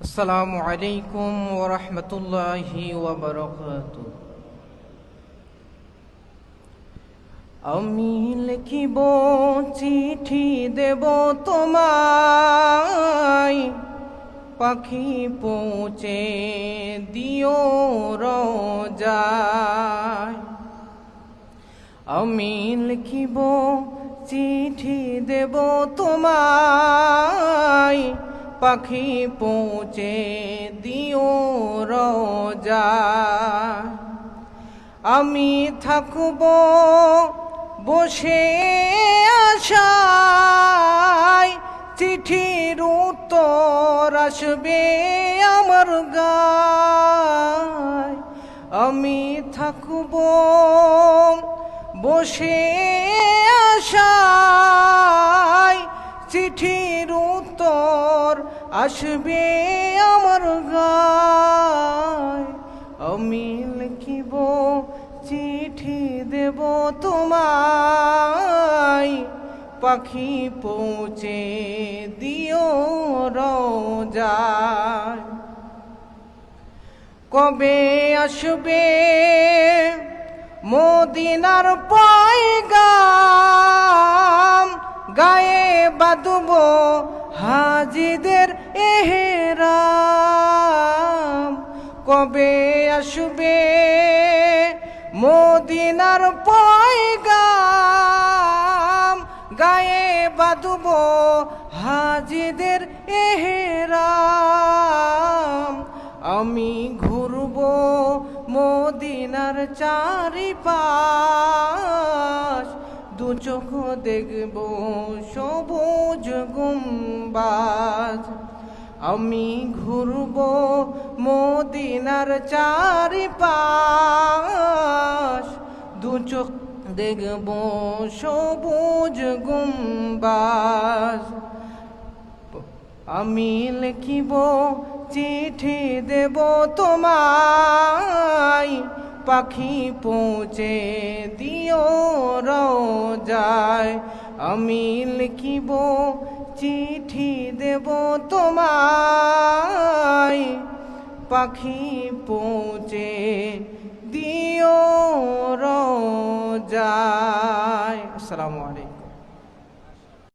আসসালামু আলাইকুম ওয়া রাহমাতুল্লাহি ওয়া বারাকাতুহু। আমি লিখিব চিঠি দেব তোমায়, পাখি পৌঁছে দিও রোজায়। আমি লিখিব চিঠি দেব তোমায়, পাখি পৌঁছে দিও রোজায়। আমি থাকব বসে আশায়, চিঠির উত্তর আসবে আমার গায়। আমি থাকব বসে আশায়, চিঠির উত্তর আসবে আমার গায়। আমি লিখিব চিঠি দেব তোমায়, পাখি পৌঁছে দিও রোজায়। কবে আসবে মদিনার পয়গাম, গায়ে বাঁধব হাজিদের এহরাম। কবে আসবে মদিনার পয়গাম, গায়ে বাঁধব হাজিদের এহরাম। আমি ঘুরব মদিনার চারিপাশ, দু চোখ দেখব সবুজ গুম্বাজ। আমি ঘুরব মদিনার চারিপাশ, দু চোখ দেখব সবুজ গুম্বাজ। আমি লিখিব চিঠি দেব তোমায়, পাখি পৌঁছে দিও রোজায়। আমি লিখিব চিঠি দেব তোমায়, পাখি পৌঁছে দিও রোজায়। আসসালামু আলাইকুম।